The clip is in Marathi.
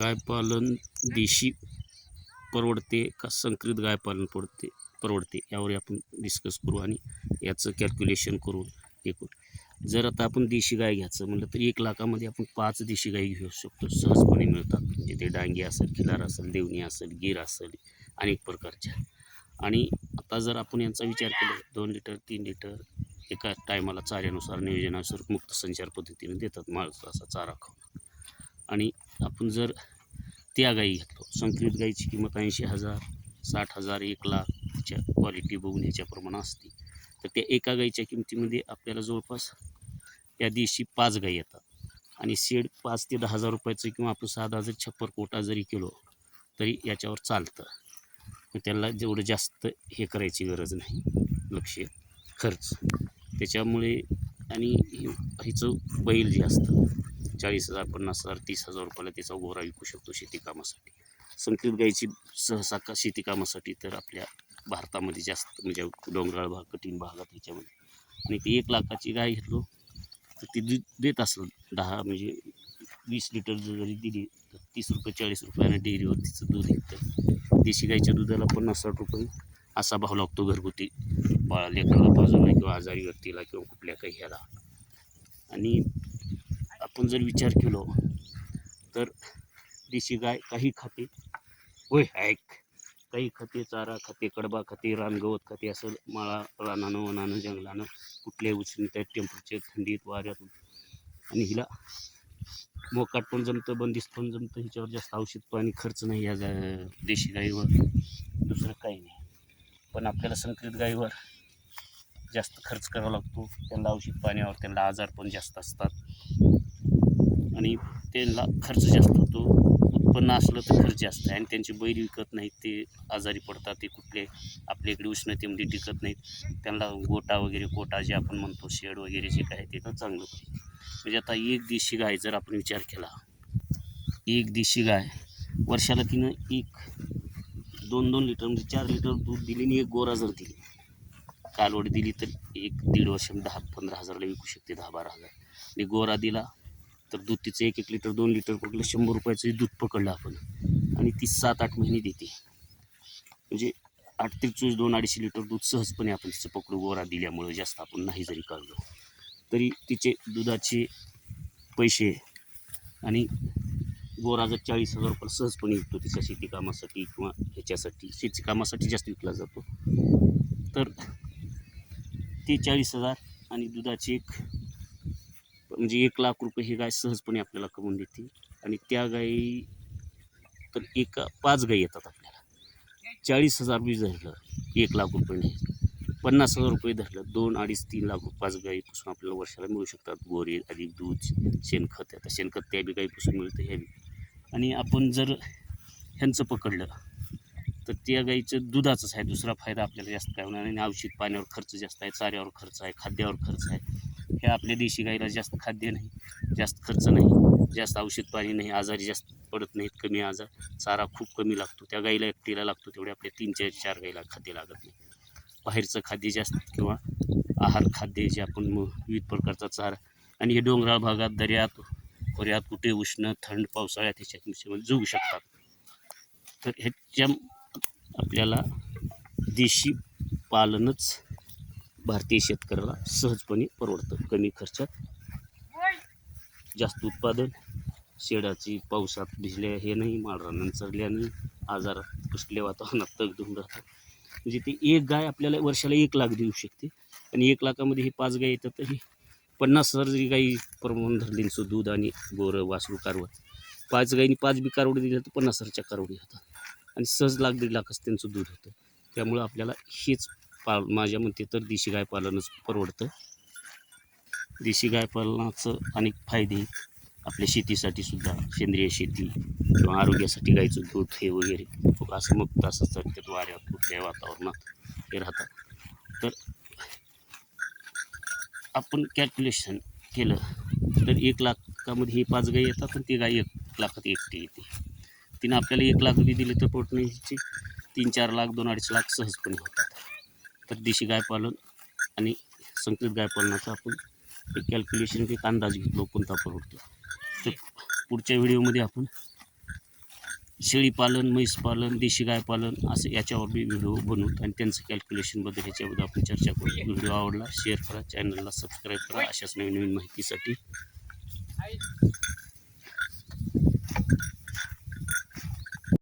गायपालन देशी परवडते का संकरित गायपालन परवडते यावर आपण डिस्कस करू आणि याचं कॅल्क्युलेशन करून हे करू. जर आता आपण देशी गाय घ्यायचं म्हटलं तर 1 लाखामध्ये आपण 5 देशी गाई घेऊ शकतो, सहजपणे मिळतात. म्हणजे ते डांगी असेल, खिलार असेल, देवणी असेल, गीर असेल, अनेक प्रकारच्या. आणि आता जर आपण यांचा विचार केला 2 लिटर 3 लिटर एका टायमाला चाऱ्यानुसार नियोजनानुसार मुक्त संचार पद्धतीने देतात माळसाचा चारा खाऊन. आणि आपण जर त्या गाई घेतलो, संकरित गाईची किंमत 80,000 60,000 1 लाख तिच्या क्वालिटी बघून ह्याच्याप्रमाणे असते. तर त्या एका गाईच्या किमतीमध्ये आपल्याला जवळपास त्या दिवशी 5 गाई येतात आणि शेड 5 ते 10,000 रुपयाचं किंवा आपण साधा जर छप्पर कोटा जरी केलो तरी याच्यावर चालतं. त्याला जेवढं जास्त हे करायची गरज नाही, लक्ष खर्च त्याच्यामुळे. आणि हिचं बैल जे असतं 40,000 50,000 30,000 रुपयाला त्याचा गोरा विकू शकतो शेती कामासाठी. संकरित गाईची सहसा का शेती कामासाठी तर आपल्या भारतामध्ये जास्त म्हणजे डोंगराळ भाग कठीण भागात ह्याच्यामध्ये. आणि ती 1 लाखाची गाय घेतलो तर ती दूध देत असेल 10 म्हणजे 20 लिटर जरी दिली तर 30 रुपये 40 रुपयाने डेअरीवर तिचं दूध येतं. देशी गाईच्या दुधाला 50-60 रुपये असा भाव लागतो घरगुती लेकराला बाजूला किंवा आजारी व्यक्तीला किंवा कुठल्या काही ह्याला. आणि आपण जर विचार केलो तर देशी गाय काही खाते, होय ऐक, काही खाते, चारा खाते, कडबा खाते, रानगवत खाते, असं माळा रानानं वनानं जंगलानं कुठल्याही उष्णतेत टेम्परेचर थंडीत वाऱ्यात. आणि हिला मोकाट पण जमतं, बंदिस्त पण जमतं. हिच्यावर जास्त औषध पाणी खर्च नाही या देशी गाईवर, दुसरं काही नाही. पण आपल्याला संकरित गाईवर जास्त खर्च करावा लागतो. त्यांना औषध पाण्यावर त्यांना आजार पण जास्त असतात आणि त्यांना खर्च जास्त होतो. उत्पन्न असलं तर खर्च जास्त आहे आणि त्यांचे बैल विकत नाहीत, ते आजारी पडतात. ते कुठले आपल्या इकडे उष्णतेमध्ये टिकत नाहीत. त्यांना गोटा वगैरे कोटा जे आपण म्हणतो शेड वगैरे जे काय ते तर चांगलं पाहिजे. म्हणजे आता एक देशी गाय जर आपण विचार केला, एक देशी गाय वर्षाला तिनं 2-2 लिटर म्हणजे 4 लिटर दूध दिली आणि एक गोरा जर दिली कालवड दिली तर 1-1.5 वर्ष 10-15 हजाराला विकू शकते, 10-12 हजार. आणि गोरा दिला तर दूध तिचं 1-1 लिटर 2 लिटर पकडलं 100 रुपयाचं दूध पकडलं आपण आणि ती 7-8 महिने देते. म्हणजे 8 ते 2-2.5 लिटर दूध सहजपणे आपण तिचं पकडू गोरा दिल्यामुळं. जास्त आपण नाही जरी काढलो तरी तिचे दुधाचे पैसे आणि गोरा जर 40,000 रुपये सहजपणे विकतो तिच्या शेती कामासाठी किंवा ह्याच्यासाठी शेती कामासाठी जास्त विकला जातो. तर ते 40,000 आणि दुधाचे म्हणजे 1 लाख रुपये ही गाय सहजपणे आपल्याला कमवून देते. आणि त्या गाई तर 5 गाई येतात आपल्याला. 40,000 बी धरलं 1 लाख रुपये नाही, 50,000 रुपये धरलं 2-2.5-3 लाख रुपये 5 गाईपासून आपल्याला वर्षाला मिळू शकतात. गोरे अधिक दूध शेणखत, आता शेणखत त्या बी गाईपासून मिळतं ह्या बी. आणि आपण जर ह्यांचं पकडलं तर त्या गाईचं दुधाचंच आहे, दुसरा फायदा आपल्याला जास्त काय होणार नाही. औषध पाण्यावर खर्च जास्त आहे, चाऱ्यावर खर्च आहे, खाद्यावर खर्च आहे. ह्या आपल्या देशी गाईला जास्त खाद्य नाही, जास्त खर्च नाही, जास्त औषध पाणी नाही, आजारी जास्त पडत नाहीत, कमी आजार. चारा खूप कमी लागतो त्या गाईला, एकटीला लागतो तेवढे आपल्या 3-4 गाईला खाद्य लागत नाही. बाहेरचं खाद्य जास्त किंवा आहार खाद्य जे आपण विविध प्रकारचा चारा. आणि हे डोंगराळ भागात दऱ्यात खोऱ्यात कुठे उष्ण थंड पावसाळ्यात ह्याच्या किमतीमध्ये जगू शकतात. तर ह्याच्या आपल्याला देशी पालनच भारतीय शेतकऱ्याला सहजपणे परवडतं. कमी खर्चात जास्त उत्पादन, शेडाची पावसात भिजल्या हे नाही, माळरानं चरल्याने आजार कसल्या वातावरणात तग धुवून राहतात. म्हणजे ती एक गाय आपल्याला वर्षाला 1 लाख देऊ शकते. आणि 1 लाखामध्ये हे 5 गाय येतात तरी 50,000 जरी गाई प्रमाण धरलींचं दूध आणि गोरं वासरू कारवड 5 गायींनी 5 बी कारवडी दिल्या तर 50,000च्या कारवडी होतात आणि सहज 1-1.5 लाखच त्यांचं दूध होतं. त्यामुळं आपल्याला हेच माझ्या मते तर देशी गाय पालनच परवडतं. देशी गाय पालनाचं अनेक फायदे आपल्या शेतीसाठी सुद्धा, सेंद्रिय शेती किंवा आरोग्यासाठी गायचं दूध हे वगैरे असं मुक्त असं चढतात वाऱ्यात कुठल्याही वातावरणात हे राहतात. तर आपण कॅल्क्युलेशन केलं तर 1 लाखामध्ये ही 5 गाई येतात आणि ती गाय 1 लाखात एकटी येते. तिनं आपल्याला 1 लाख बी दिले तर पोटणीचे 3-4 लाख 2-2.5 लाख सहजपणे होतात. तर देशी गाय पालन आणि संकरित गाय पालनाचा आपण एक कॅल्क्युलेशन एक अंदाज घेतलो कोणता परवडतो. तर पुढच्या व्हिडिओमध्ये आपण शेळीपालन, म्हैसपालन, देशी गायपालन असं याच्यावर बी व्हिडिओ बनवून आणि त्यांचं कॅल्क्युलेशनबद्दल ह्याच्याबद्दल आपण चर्चा करू. व्हिडिओ आवडला शेअर करा, चॅनलला सबस्क्राईब करा अशाच नवीन नवीन माहितीसाठी.